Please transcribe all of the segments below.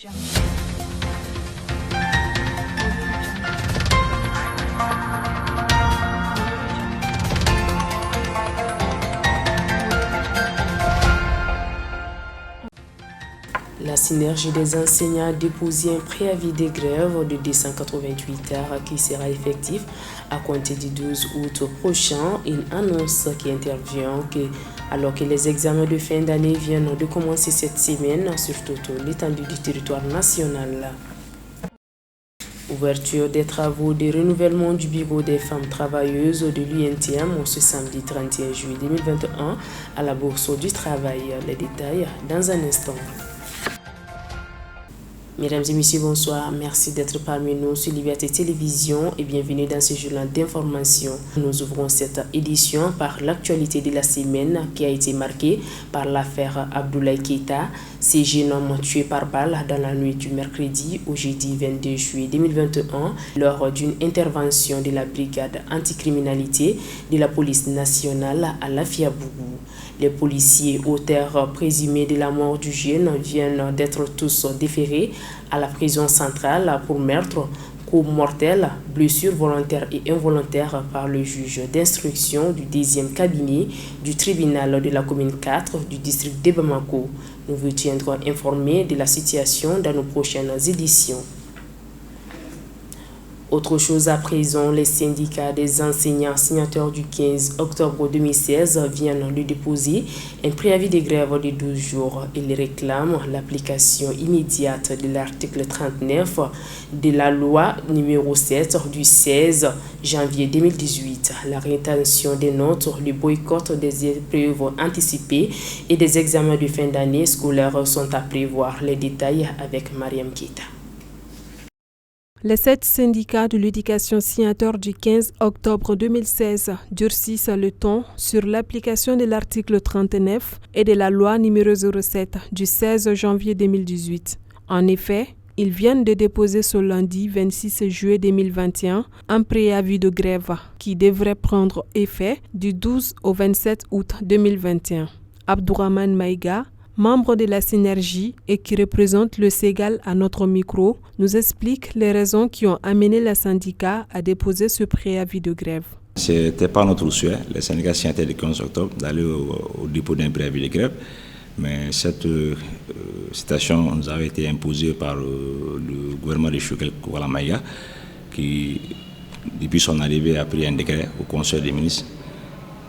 La synergie des enseignants a déposé un préavis de grève de 288 heures qui sera effectif à compter du 12 août prochain. Une annonce qui intervient alors que les examens de fin d'année viennent de commencer cette semaine sur toute l'étendue du territoire national. Ouverture des travaux de renouvellement du bureau des femmes travailleuses de l'UNTM ce samedi 31 juillet 2021 à la Bourse du Travail. Les détails dans un instant. Mesdames et messieurs, bonsoir. Merci d'être parmi nous sur Liberté Télévision et bienvenue dans ce journal d'information. Nous ouvrons cette édition par l'actualité de la semaine qui a été marquée par l'affaire Abdoulaye Keita, ce jeune homme tué par balle dans la nuit du mercredi au jeudi 22 juillet 2021 lors d'une intervention de la brigade anticriminalité de la police nationale à Lafiabougou. Les policiers auteurs présumés de la mort du jeune viennent d'être tous déférés à la prison centrale pour meurtre, coup mortel, blessures volontaires et involontaires par le juge d'instruction du 10e cabinet du tribunal de la commune 4 du district de Bamako. Nous vous tiendrons informés de la situation dans nos prochaines éditions. Autre chose à présent, les syndicats des enseignants signataires du 15 octobre 2016 viennent de déposer un préavis de grève de 12 jours. Ils réclament l'application immédiate de l'article 39 de la loi numéro 7 du 16 janvier 2018, la rétention des notes, le boycott des épreuves anticipées et des examens de fin d'année scolaire sont à prévoir. Les détails avec Mariam Keita. Les 7 syndicats de l'éducation signataires du 15 octobre 2016 durcissent le ton sur l'application de l'article 39 et de la loi numéro 07 du 16 janvier 2018. En effet, ils viennent de déposer ce lundi 26 juillet 2021 un préavis de grève qui devrait prendre effet du 12 au 27 août 2021. Abdourahmane Maïga, membre de la Synergie et qui représente le Ségal à notre micro, nous explique les raisons qui ont amené le syndicat à déposer ce préavis de grève. Ce n'était pas notre souhait, les syndicats signataires du 15 octobre, d'aller au dépôt d'un préavis de grève, mais cette situation nous avait été imposée par le gouvernement de Choguel Kourala Maïga, qui, depuis son arrivée, a pris un décret au Conseil des ministres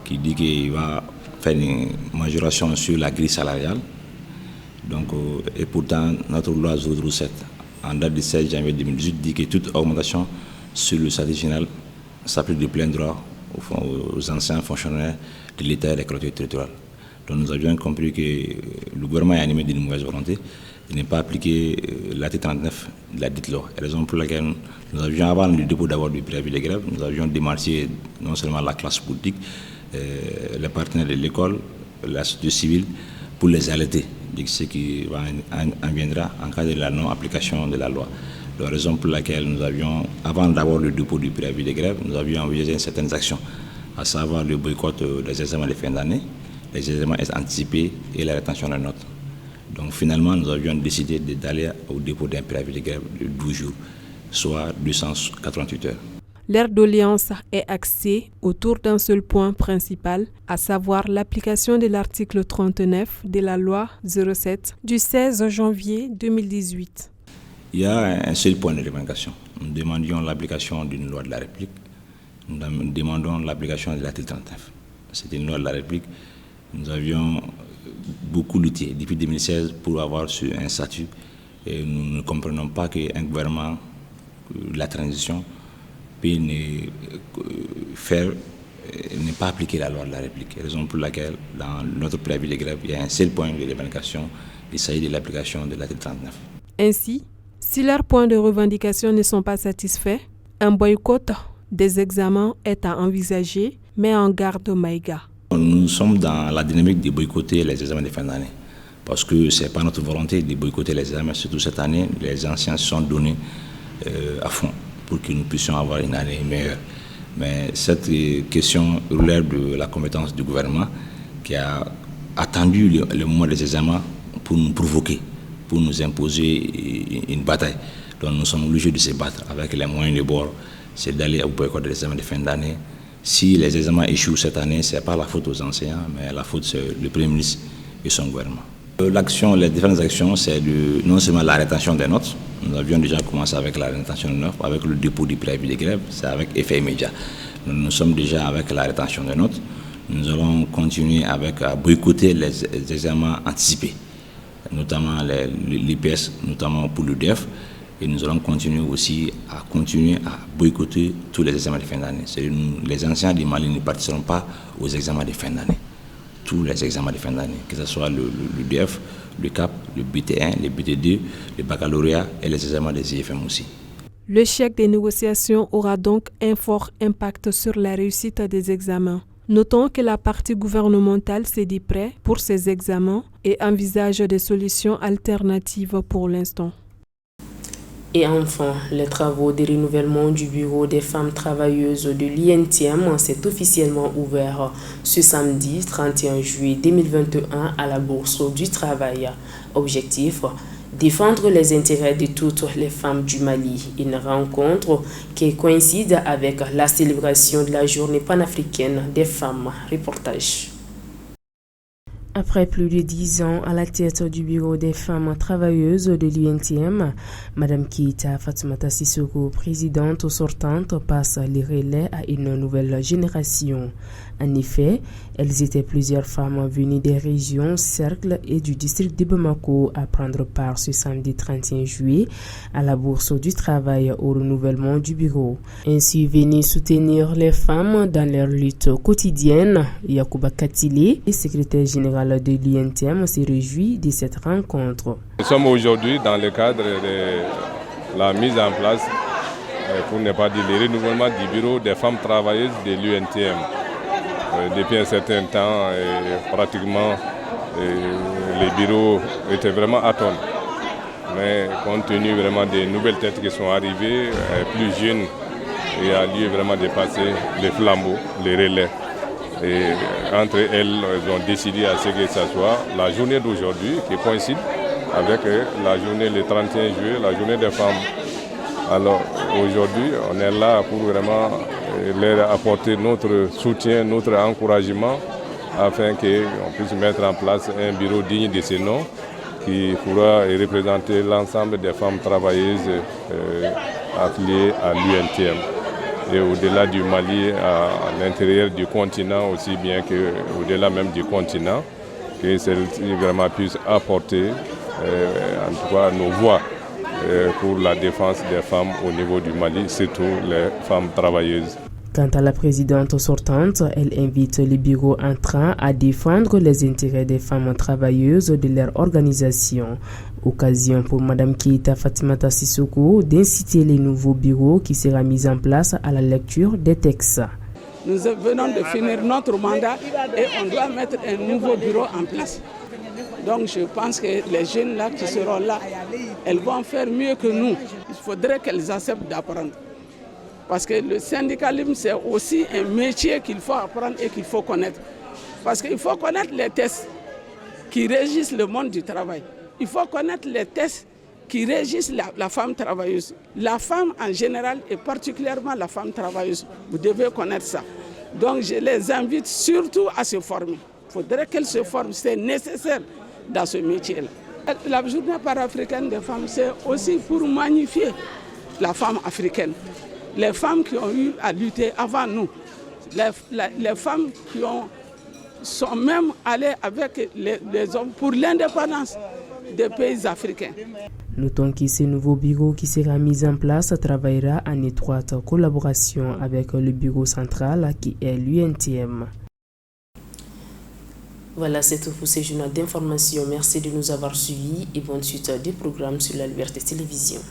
qui dit qu'il va faire une majoration sur la grille salariale. Donc, et pourtant, notre loi 007, en date du 16 janvier 2018, dit que toute augmentation sur le salaire final s'applique de plein droit aux anciens fonctionnaires de l'État et des collectivités territoriales. Donc, nous avions compris que le gouvernement est animé d'une mauvaise volonté de ne pas appliquer l'article 39 de la dite loi. Raison pour laquelle nous avions, avant le dépôt d'abord du préavis de grève, nous avions démarché non seulement la classe politique, les partenaires de l'école, la société civile, pour les alerter de ce qui en viendra en cas de la non-application de la loi. La raison pour laquelle nous avions, avant d'avoir le dépôt du préavis de grève, nous avions envisagé certaines actions, à savoir le boycott des examens de fin d'année, les examens anticipés et la rétention des notes. Donc finalement, nous avions décidé d'aller au dépôt d'un préavis de grève de 12 jours, soit 288 heures. L'aire d'audience est axée autour d'un seul point principal, à savoir l'application de l'article 39 de la loi 07 du 16 janvier 2018. Il y a un seul point de revendication. Nous demandions l'application d'une loi de la République. Nous demandons l'application de l'article 39. C'est une loi de la République. Nous avions beaucoup lutté depuis 2016 pour avoir un statut. Et nous ne comprenons pas qu'un gouvernement, la transition, peut ne pas appliquer la loi de la République. Raison pour laquelle, dans notre préavis de grève, il y a un seul point de revendication, il s'agit de l'application de l'article 39. Ainsi, si leurs points de revendication ne sont pas satisfaits, un boycott des examens est à envisager, mais en garde Maïga. Nous sommes dans la dynamique de boycotter les examens de fin d'année, parce que ce n'est pas notre volonté de boycotter les examens, surtout cette année, les anciens se sont donnés à fond pour que nous puissions avoir une année meilleure. Mais cette question relève de la compétence du gouvernement qui a attendu le moment des examens pour nous provoquer, pour nous imposer une bataille. Donc nous sommes obligés de se battre avec les moyens de bord, c'est d'aller au boycott des examens de fin d'année. Si les examens échouent cette année, ce n'est pas la faute aux enseignants, mais la faute c'est le Premier ministre et son gouvernement. Les différentes actions, c'est non seulement la rétention des notes. Nous avions déjà commencé avec la rétention des notes, avec le dépôt du préavis de grève, c'est avec effet immédiat. Nous sommes déjà avec la rétention des notes. Nous allons continuer à boycotter les examens anticipés, notamment l'IPS, notamment pour l'UDF. Et nous allons continuer aussi à boycotter tous les examens de fin d'année. Les enseignants du Mali ne participeront pas aux examens de fin d'année. Tous les examens de fin d'année, que ce soit l'UDF, le CAP, le BT1, le BT2, le baccalauréat et les examens des IFM aussi. L'échec des négociations aura donc un fort impact sur la réussite des examens. Notons que la partie gouvernementale s'est dit prête pour ces examens et envisage des solutions alternatives pour l'instant. Et enfin, les travaux de renouvellement du bureau des femmes travailleuses de l'INTM s'est officiellement ouvert ce samedi 31 juillet 2021 à la Bourse du Travail. Objectif, défendre les intérêts de toutes les femmes du Mali. Une rencontre qui coïncide avec la célébration de la journée panafricaine des femmes. Reportage. Après plus de 10 ans à la tête du bureau des femmes travailleuses de l'UNTM, Mme Keita Fatoumata Sissoko, présidente sortante, passe les relais à une nouvelle génération. En effet, elles étaient plusieurs femmes venues des régions, cercles et du district de Bamako à prendre part ce samedi 31 juillet à la Bourse du Travail au renouvellement du bureau. Ainsi venues soutenir les femmes dans leur lutte quotidienne, Yacouba Katile, secrétaire général de l'UNTM, se réjouit de cette rencontre. Nous sommes aujourd'hui dans le cadre de la mise en place, pour ne pas dire le renouvellement du bureau des femmes travailleuses de l'UNTM. Depuis un certain temps, pratiquement, les bureaux étaient vraiment à tonnes. Mais compte tenu vraiment des nouvelles têtes qui sont arrivées, plus jeunes, il a lieu vraiment de passer les flambeaux, les relais. Et entre elles, elles ont décidé à ce que ce soit la journée d'aujourd'hui qui coïncide avec la journée le 31 juillet, la journée des femmes. Alors aujourd'hui, on est là pour vraiment leur apporter notre soutien, notre encouragement afin qu'on puisse mettre en place un bureau digne de ce nom qui pourra représenter l'ensemble des femmes travailleuses affiliées à l'UNTM. Et au-delà du Mali, à l'intérieur du continent aussi bien qu'au-delà même du continent, que celles-ci vraiment puissent apporter en tout cas nos voix pour la défense des femmes au niveau du Mali, surtout les femmes travailleuses. Quant à la présidente sortante, elle invite les bureaux entrants à défendre les intérêts des femmes travailleuses de leur organisation. Occasion pour Mme Keita Fatoumata Sissoko d'inciter les nouveaux bureaux qui sera mis en place à la lecture des textes. Nous venons de finir notre mandat et on doit mettre un nouveau bureau en place. Donc je pense que les jeunes là qui seront là, elles vont faire mieux que nous. Il faudrait qu'elles acceptent d'apprendre. Parce que le syndicalisme, c'est aussi un métier qu'il faut apprendre et qu'il faut connaître. Parce qu'il faut connaître les tests qui régissent le monde du travail. Il faut connaître les tests qui régissent la femme travailleuse. La femme en général et particulièrement la femme travailleuse. Vous devez connaître ça. Donc je les invite surtout à se former. Il faudrait qu'elles se forment, c'est nécessaire dans ce métier-là. La journée panafricaine des femmes, c'est aussi pour magnifier la femme africaine. Les femmes qui ont eu à lutter avant nous, les femmes qui sont même allées avec les hommes pour l'indépendance des pays africains. Notons que ce nouveau bureau qui sera mis en place travaillera en étroite collaboration avec le bureau central qui est l'UNTM. Voilà, c'est tout pour ce journal d'information. Merci de nous avoir suivis et bonne suite des programmes sur la Liberté Télévision.